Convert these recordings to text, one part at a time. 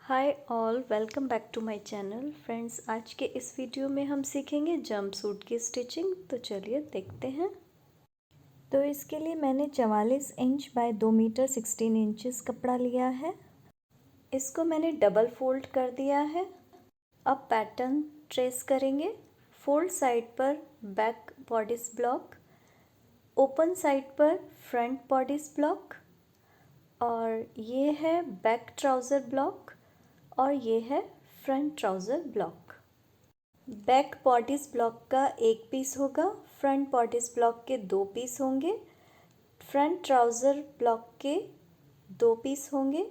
Hi all, welcome back to my channel. Friends, आज के इस वीडियो में हम सीखेंगे जंपसूट की स्टिचिंग। तो चलिए देखते हैं। तो इसके लिए मैंने 44 इंच बाय 2 मीटर 16 इंचेस कपड़ा लिया है। इसको मैंने डबल फोल्ड कर दिया है। अब पैटर्न ट्रेस करेंगे। फोल्ड साइड पर back bodies block, open side पर फ्रंट बॉडीज ब्लॉक, और ये है बैक ट्राउज़र ब्लॉक और ये है front trouser block. Back bodies block का एक पीस होगा, फ्रंट बॉडीज ब्लॉक के 2 पीस होंगे, फ्रंट ट्राउज़र ब्लॉक के 2 पीस होंगे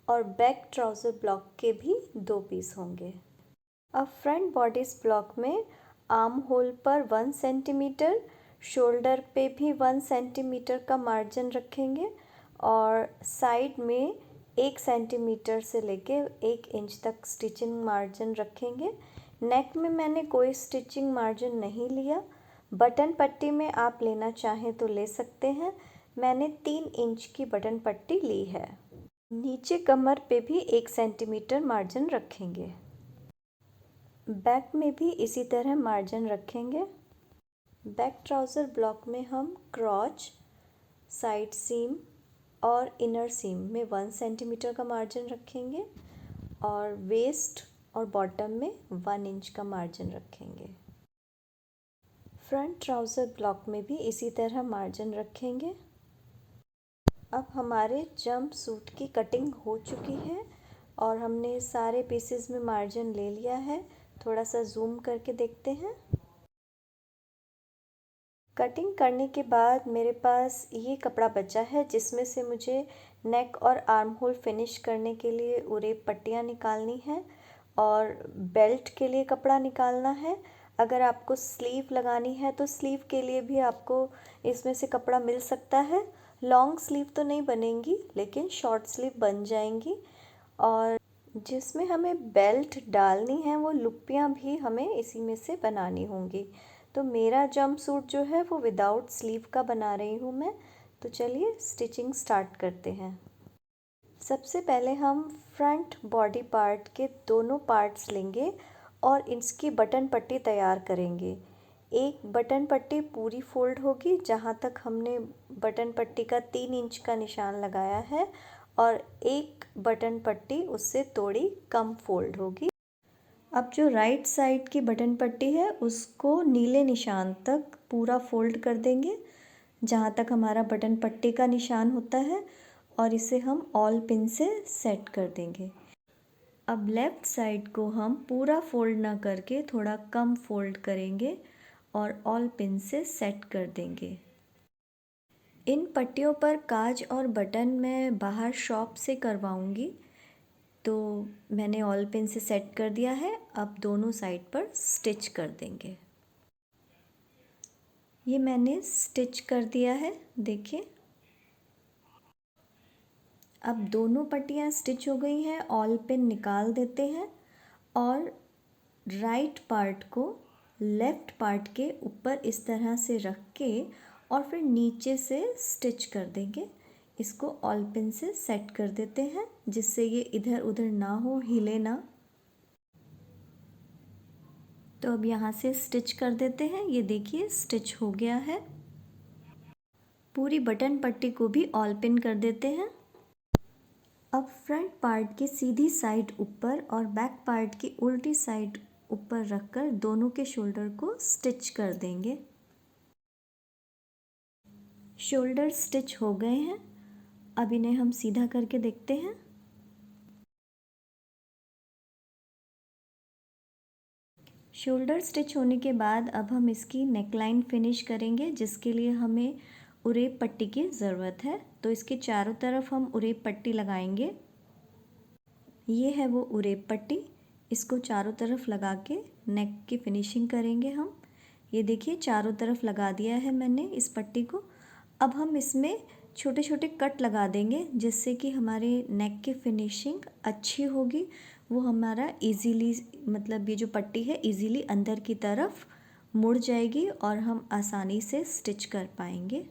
और बैक ट्राउज़र ब्लॉक के भी 2 पीस होंगे। अब फ्रंट बॉडीज ब्लॉक में आर्म होल पर 1 सेंटीमीटर, शोल्डर पे भी 1 सेंटीमीटर का मार्जिन रखेंगे और साइड में 1 सेंटीमीटर से लेके 1 इंच तक स्टिचिंग मार्जिन रखेंगे। नेक में मैंने कोई स्टिचिंग मार्जिन नहीं लिया। बटन पट्टी में आप लेना चाहें तो ले सकते हैं। मैंने 3 इंच की बटन पट्टी ली है। नीचे कमर पे भी 1 सेंटीमीटर मार्जिन रखेंगे। बैक में भी इसी तरह मार्जिन रखेंगे। बैक ट्राउज़र ब्लॉक में हम क्रॉच, साइड सीम और इनर सीम में 1 सेंटीमीटर का मार्जिन रखेंगे और वेस्ट और बॉटम में 1 इंच का मार्जिन रखेंगे। फ्रंट ट्राउज़र ब्लॉक में भी इसी तरह मार्जिन रखेंगे। अब हमारे जंप सूट की कटिंग हो चुकी है और हमने सारे पीसेस में मार्जिन ले लिया है। थोड़ा सा जूम करके देखते हैं। कटिंग करने के बाद मेरे पास ये कपड़ा बचा है जिसमें से मुझे नेक और आर्म होल फिनिश करने के लिए उरेप पट्टियाँ निकालनी है और बेल्ट के लिए कपड़ा निकालना है। अगर आपको स्लीव लगानी है तो स्लीव के लिए भी आपको इसमें से कपड़ा मिल सकता है। लॉन्ग स्लीव तो नहीं बनेंगी लेकिन शॉर्ट स्लीव बन जाएंगी। और जिसमें हमें बेल्ट डालनी है वो लुप्पियाँ भी हमें इसी में से बनानी होंगी। तो मेरा जंप सूट जो है वो विदाउट स्लीव का बना रही हूँ मैं। तो चलिए स्टिचिंग स्टार्ट करते हैं। सबसे पहले हम फ्रंट बॉडी पार्ट के दोनों पार्ट्स लेंगे और इसकी बटन पट्टी तैयार करेंगे। एक बटन पट्टी पूरी फोल्ड होगी जहाँ तक हमने बटन पट्टी का 3 इंच का निशान लगाया है और एक बटन पट्टी उससे थोड़ी कम फोल्ड होगी। अब जो राइट साइड की बटन पट्टी है उसको नीले निशान तक पूरा फोल्ड कर देंगे जहाँ तक हमारा बटन पट्टी का निशान होता है और इसे हम ऑल पिन से सेट कर देंगे। अब लेफ़्ट साइड को हम पूरा फोल्ड ना करके थोड़ा कम फोल्ड करेंगे और ऑल पिन से सेट कर देंगे। इन पट्टियों पर काज और बटन मैं बाहर शॉप से करवाऊंगी। तो मैंने ऑल पिन से सेट कर दिया है। अब दोनों साइड पर स्टिच कर देंगे। ये मैंने स्टिच कर दिया है, देखिए। अब दोनों पट्टियाँ स्टिच हो गई हैं। ऑल पिन निकाल देते हैं और राइट पार्ट को लेफ़्ट पार्ट के ऊपर इस तरह से रख के और फिर नीचे से स्टिच कर देंगे। इसको ऑल पिन से सेट कर देते हैं जिससे ये इधर उधर ना हो, हिले ना। तो अब यहाँ से स्टिच कर देते हैं। ये देखिए स्टिच हो गया है। पूरी बटन पट्टी को भी ऑल पिन कर देते हैं। अब फ्रंट पार्ट की सीधी साइड ऊपर और बैक पार्ट की उल्टी साइड ऊपर रखकर दोनों के शोल्डर को स्टिच कर देंगे। शोल्डर स्टिच हो गए हैं। अब इन्हें हम सीधा करके देखते हैं। शोल्डर स्टिच होने के बाद अब हम इसकी नेकलाइन फिनिश करेंगे जिसके लिए हमें उरेप पट्टी की ज़रूरत है। तो इसके चारों तरफ हम उरेप पट्टी लगाएंगे। ये है वो उरेप पट्टी। इसको चारों तरफ लगा के नेक की फिनिशिंग करेंगे हम। ये देखिए चारों तरफ लगा दिया है मैंने इस पट्टी को। अब हम इसमें छोटे छोटे कट लगा देंगे जिससे कि हमारे नेक की फिनिशिंग अच्छी होगी। वो हमारा इजीली, मतलब ये जो पट्टी है इजीली अंदर की तरफ मुड़ जाएगी और हम आसानी से स्टिच कर पाएंगे।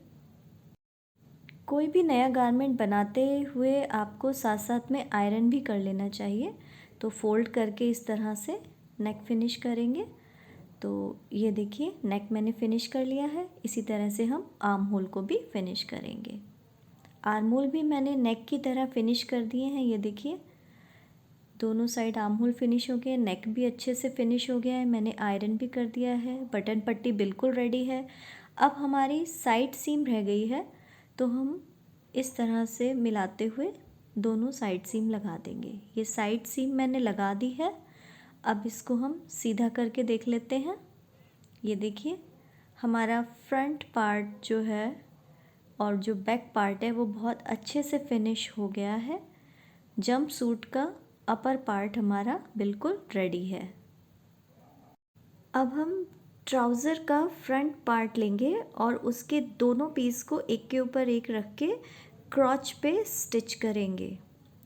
कोई भी नया गारमेंट बनाते हुए आपको साथ साथ में आयरन भी कर लेना चाहिए। तो फोल्ड करके इस तरह से नेक फिनिश करेंगे। तो ये देखिए नेक मैंने फिनिश कर लिया है। इसी तरह से हम आर्म होल को भी फिनिश करेंगे। आर्म होल भी मैंने नेक की तरह फिनिश कर दिए हैं। ये देखिए दोनों साइड आर्म होल फिनिश हो गए, नेक भी अच्छे से फिनिश हो गया है। मैंने आयरन भी कर दिया है, बटन पट्टी बिल्कुल रेडी है। अब हमारी साइड सीम रह गई है, तो हम इस तरह से मिलाते हुए दोनों साइड सीम लगा देंगे। ये साइड सीम मैंने लगा दी है। अब इसको हम सीधा करके देख लेते हैं। ये देखिए हमारा फ्रंट पार्ट जो है और जो बैक पार्ट है वो बहुत अच्छे से फिनिश हो गया है। जंप सूट का अपर पार्ट हमारा बिल्कुल रेडी है। अब हम ट्राउज़र का फ्रंट पार्ट लेंगे और उसके दोनों पीस को एक के ऊपर एक रख के क्रॉच पे स्टिच करेंगे।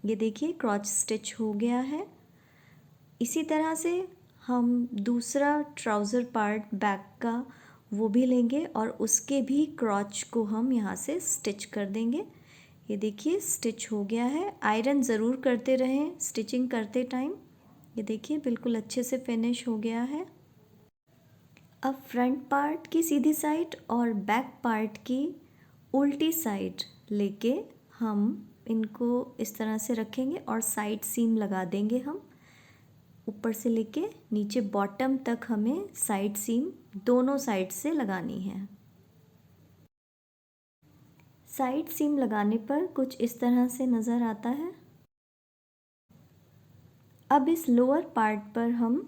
ये देखिए क्रॉच स्टिच हो गया है। इसी तरह से हम दूसरा ट्राउज़र पार्ट बैक का वो भी लेंगे और उसके भी क्रॉच को हम यहाँ से स्टिच कर देंगे। ये देखिए स्टिच हो गया है। आयरन ज़रूर करते रहें स्टिचिंग करते टाइम। ये देखिए बिल्कुल अच्छे से फिनिश हो गया है। अब फ्रंट पार्ट की सीधी साइड और बैक पार्ट की उल्टी साइड लेके हम इनको इस तरह से रखेंगे और साइड सीम लगा देंगे। हम ऊपर से लेके नीचे बॉटम तक हमें साइड सीम दोनों साइड से लगानी है। साइड सीम लगाने पर कुछ इस तरह से नज़र आता है। अब इस लोअर पार्ट पर हम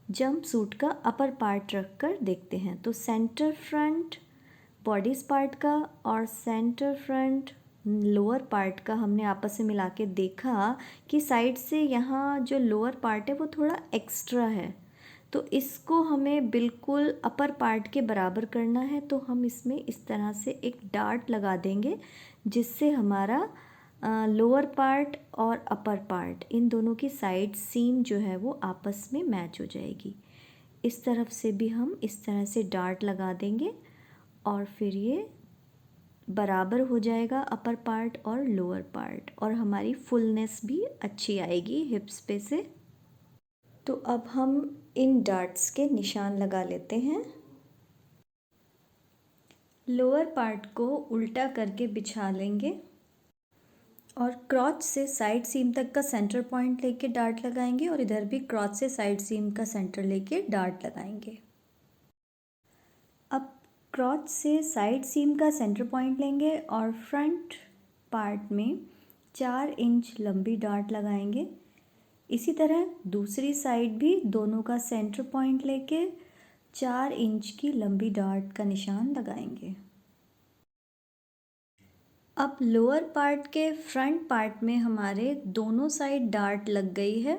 जंप सूट का अपर पार्ट रख कर देखते हैं। तो सेंटर फ्रंट बॉडीज़ पार्ट का और सेंटर फ्रंट लोअर पार्ट का हमने आपस में मिला के देखा कि साइड से यहाँ जो लोअर पार्ट है वो थोड़ा एक्स्ट्रा है। तो इसको हमें बिल्कुल अपर पार्ट के बराबर करना है। तो हम इसमें इस तरह से एक डार्ट लगा देंगे जिससे हमारा लोअर पार्ट और अपर पार्ट इन दोनों की साइड सीम जो है वो आपस में मैच हो जाएगी। इस तरफ से भी हम इस तरह से डार्ट लगा देंगे और फिर ये बराबर हो जाएगा अपर पार्ट और लोअर पार्ट और हमारी फुलनेस भी अच्छी आएगी हिप्स पे से। तो अब हम इन डार्ट्स के निशान लगा लेते हैं। लोअर पार्ट को उल्टा करके बिछा लेंगे और क्रॉच से साइड सीम तक का सेंटर पॉइंट लेके डार्ट लगाएंगे और इधर भी क्रॉच से साइड सीम का सेंटर लेके डार्ट लगाएंगे। अब क्रॉच से साइड सीम का सेंटर पॉइंट लेंगे और फ्रंट पार्ट में 4 इंच लंबी डार्ट लगाएंगे। इसी तरह दूसरी साइड भी दोनों का सेंटर पॉइंट लेके 4 इंच की लंबी डार्ट का निशान लगाएंगे। अब लोअर पार्ट के फ्रंट पार्ट में हमारे दोनों साइड डार्ट लग गई है।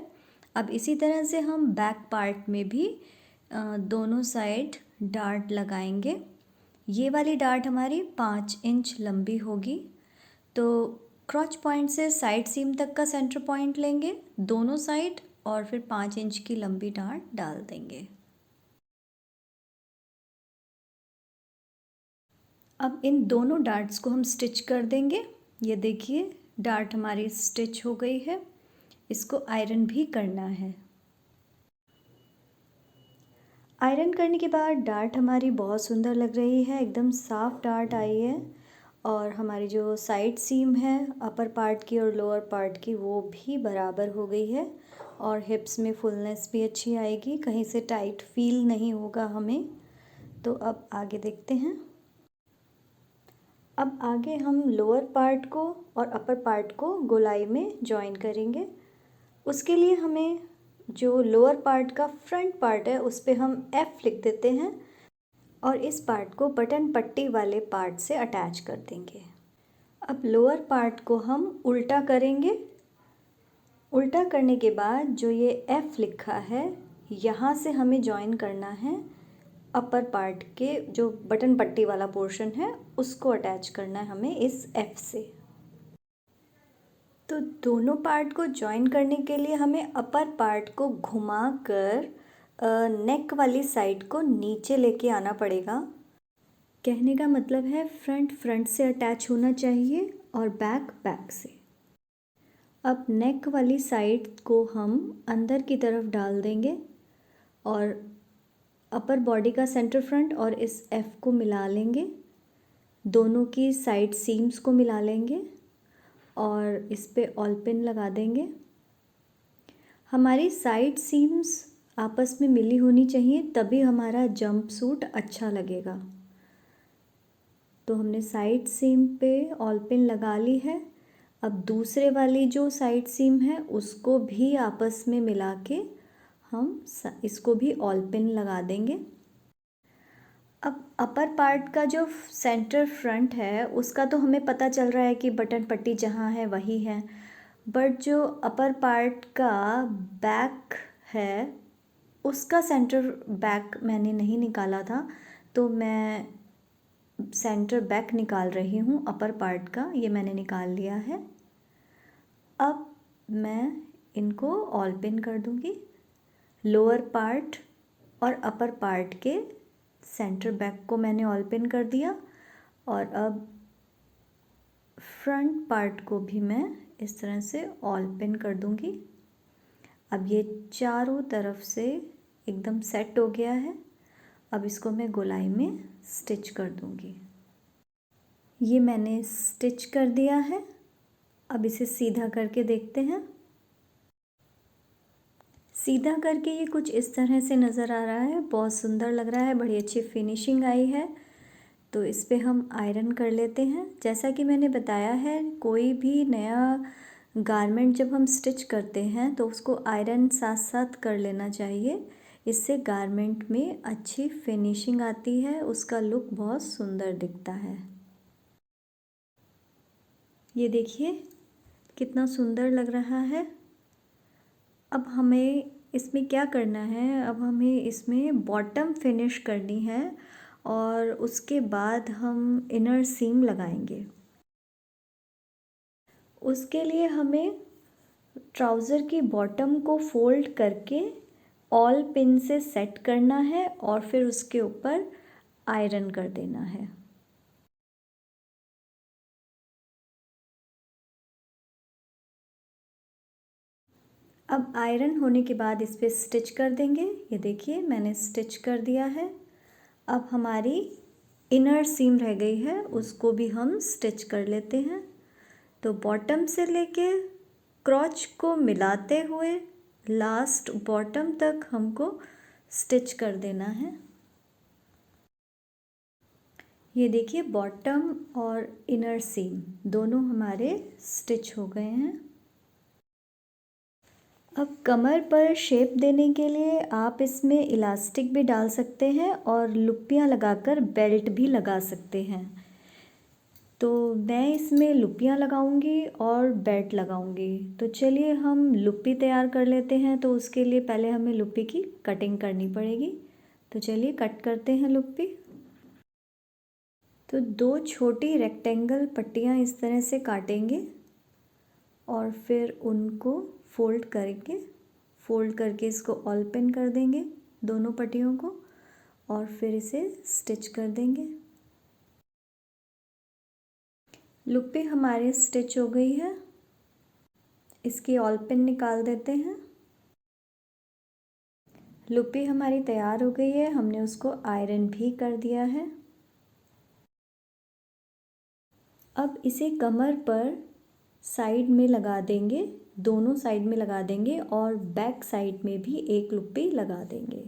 अब इसी तरह से हम बैक पार्ट में भी दोनों साइड डार्ट लगाएंगे। ये वाली डार्ट हमारी 5 इंच लंबी होगी। तो क्रॉच पॉइंट से साइड सीम तक का सेंटर पॉइंट लेंगे दोनों साइड और फिर 5 इंच की लंबी डार्ट डाल देंगे। अब इन दोनों डार्ट्स को हम स्टिच कर देंगे। ये देखिए डार्ट हमारी स्टिच हो गई है। इसको आयरन भी करना है। आयरन करने के बाद डार्ट हमारी बहुत सुंदर लग रही है, एकदम साफ डार्ट आई है और हमारी जो साइड सीम है अपर पार्ट की और लोअर पार्ट की वो भी बराबर हो गई है और हिप्स में फुलनेस भी अच्छी आएगी, कहीं से टाइट फील नहीं होगा हमें। तो अब आगे देखते हैं। अब आगे हम लोअर पार्ट को और अपर पार्ट को गोलाई में जॉइन करेंगे। उसके लिए हमें जो लोअर पार्ट का फ्रंट पार्ट है उस पे हम F लिख देते हैं और इस पार्ट को बटन पट्टी वाले पार्ट से अटैच कर देंगे। अब लोअर पार्ट को हम उल्टा करेंगे। उल्टा करने के बाद जो ये F लिखा है यहाँ से हमें जॉइन करना है अपर पार्ट के जो बटन पट्टी वाला पोर्शन है उसको अटैच करना है हमें इस F से। तो दोनों पार्ट को जॉइन करने के लिए हमें अपर पार्ट को घुमाकर नेक वाली साइड को नीचे लेके आना पड़ेगा कहने का मतलब है फ्रंट फ्रंट से अटैच होना चाहिए और बैक बैक से। अब नेक वाली साइड को हम अंदर की तरफ डाल देंगे और अपर बॉडी का सेंटर फ्रंट और इस एफ को मिला लेंगे, दोनों की साइड सीम्स को मिला लेंगे और इस पे ऑल पिन लगा देंगे। हमारी साइड सीम्स आपस में मिली होनी चाहिए, तभी हमारा जंप सूट अच्छा लगेगा। तो हमने साइड सीम पे ऑल पिन लगा ली है। अब दूसरे वाली जो साइड सीम है उसको भी आपस में मिला के हम इसको भी ऑल पिन लगा देंगे। अब अपर पार्ट का जो सेंटर फ्रंट है उसका तो हमें पता चल रहा है कि बटन पट्टी जहाँ है वही है, बट जो अपर पार्ट का बैक है उसका सेंटर बैक मैंने नहीं निकाला था, तो मैं सेंटर बैक निकाल रही हूँ अपर पार्ट का। ये मैंने निकाल लिया है। अब मैं इनको ऑल पिन कर दूँगी। लोअर पार्ट और अपर पार्ट के सेंटर बैक को मैंने ऑल पिन कर दिया और अब फ्रंट पार्ट को भी मैं इस तरह से ऑल पिन कर दूँगी। अब ये चारों तरफ से एकदम सेट हो गया है। अब इसको मैं गोलाई में स्टिच कर दूँगी। ये मैंने स्टिच कर दिया है। अब इसे सीधा करके देखते हैं। सीधा करके ये कुछ इस तरह से नज़र आ रहा है, बहुत सुंदर लग रहा है, बड़ी अच्छी फिनिशिंग आई है। तो इस पे हम आयरन कर लेते हैं। जैसा कि मैंने बताया है, कोई भी नया गारमेंट जब हम स्टिच करते हैं तो उसको आयरन साथ साथ कर लेना चाहिए। इससे गारमेंट में अच्छी फिनिशिंग आती है, उसका लुक बहुत सुंदर दिखता है। ये देखिए कितना सुंदर लग रहा है। अब हमें इसमें क्या करना है, अब हमें इसमें बॉटम फिनिश करनी है और उसके बाद हम इनर सीम लगाएंगे। उसके लिए हमें ट्राउज़र की बॉटम को फोल्ड करके ऑल पिन से सेट करना है और फिर उसके ऊपर आयरन कर देना है। अब आयरन होने के बाद इस पर स्टिच कर देंगे। ये देखिए मैंने स्टिच कर दिया है। अब हमारी इनर सीम रह गई है, उसको भी हम स्टिच कर लेते हैं। तो बॉटम से लेके क्रॉच को मिलाते हुए लास्ट बॉटम तक हमको स्टिच कर देना है। ये देखिए बॉटम और इनर सीम दोनों हमारे स्टिच हो गए हैं। अब कमर पर शेप देने के लिए आप इसमें इलास्टिक भी डाल सकते हैं और लुप्पियाँ लगाकर बेल्ट भी लगा सकते हैं। तो मैं इसमें लुप्पियाँ लगाऊंगी और बेल्ट लगाऊंगी। तो चलिए हम लुप्पी तैयार कर लेते हैं। तो उसके लिए पहले हमें लुप्पी की कटिंग करनी पड़ेगी। तो चलिए कट करते हैं लुप्पी। तो दो छोटी रेक्टेंगल पट्टियाँ इस तरह से काटेंगे और फिर उनको फोल्ड करके इसको ऑल पिन कर देंगे दोनों पट्टियों को और फिर इसे स्टिच कर देंगे। लुप्पी हमारी स्टिच हो गई है। इसकी ऑल पिन निकाल देते हैं। लुप्पी हमारी तैयार हो गई है, हमने उसको आयरन भी कर दिया है। अब इसे कमर पर साइड में लगा देंगे, दोनों साइड में लगा देंगे और बैक साइड में भी एक लुप्पी लगा देंगे।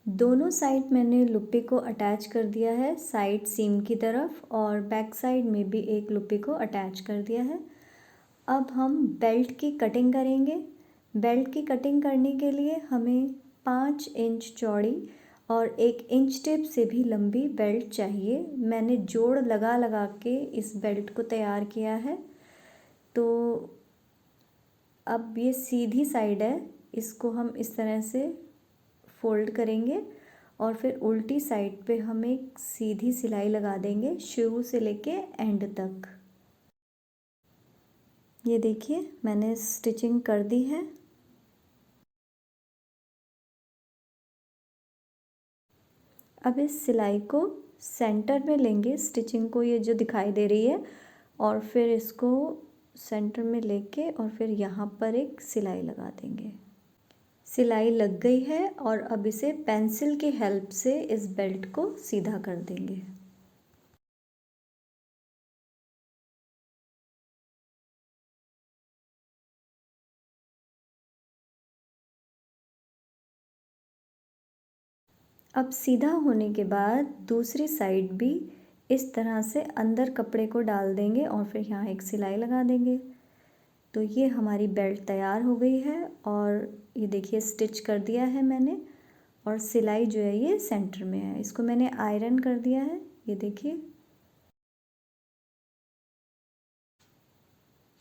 दोनों साइड मैंने लुप्पी को अटैच कर दिया है साइड सीम की तरफ और बैक साइड में भी एक लुप्पी को अटैच कर दिया है। अब हम बेल्ट की कटिंग करेंगे। बेल्ट की कटिंग करने के लिए हमें 5 इंच चौड़ी और 1 इंच टेप से भी लंबी बेल्ट चाहिए। मैंने जोड़ लगा लगा के इस बेल्ट को तैयार किया है। तो अब ये सीधी साइड है, इसको हम इस तरह से फोल्ड करेंगे और फिर उल्टी साइड पे हम एक सीधी सिलाई लगा देंगे शुरू से लेके एंड तक। ये देखिए मैंने स्टिचिंग कर दी है। अब इस सिलाई को सेंटर में लेंगे, स्टिचिंग को ये जो दिखाई दे रही है, और फिर इसको सेंटर में लेके और फिर यहाँ पर एक सिलाई लगा देंगे। सिलाई लग गई है और अब इसे पेंसिल की हेल्प से इस बेल्ट को सीधा कर देंगे। अब सीधा होने के बाद दूसरी साइड भी इस तरह से अंदर कपड़े को डाल देंगे और फिर यहाँ एक सिलाई लगा देंगे। तो ये हमारी बेल्ट तैयार हो गई है और ये देखिए स्टिच कर दिया है मैंने, और सिलाई जो है ये सेंटर में है। इसको मैंने आयरन कर दिया है, ये देखिए।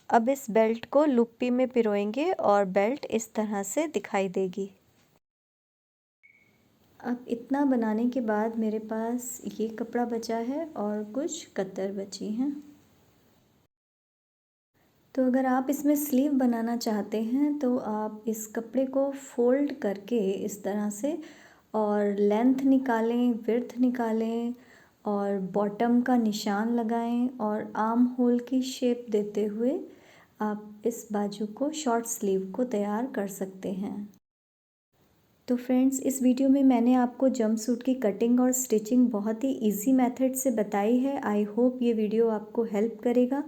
अब इस बेल्ट को लुप्पी में पिरोएंगे और बेल्ट इस तरह से दिखाई देगी। अब इतना बनाने के बाद मेरे पास ये कपड़ा बचा है और कुछ कतर बची हैं। तो अगर आप इसमें स्लीव बनाना चाहते हैं तो आप इस कपड़े को फोल्ड करके इस तरह से और लेंथ निकालें, विड्थ निकालें और बॉटम का निशान लगाएं और आर्म होल की शेप देते हुए आप इस बाजू को, शॉर्ट स्लीव को तैयार कर सकते हैं। तो फ्रेंड्स, इस वीडियो में मैंने आपको जंपसूट की कटिंग और स्टिचिंग बहुत ही इजी मेथड से बताई है। आई होप ये वीडियो आपको हेल्प करेगा।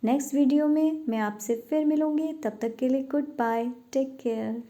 नेक्स्ट वीडियो में मैं आपसे फिर मिलूँगी, तब तक के लिए गुड बाय, टेक केयर।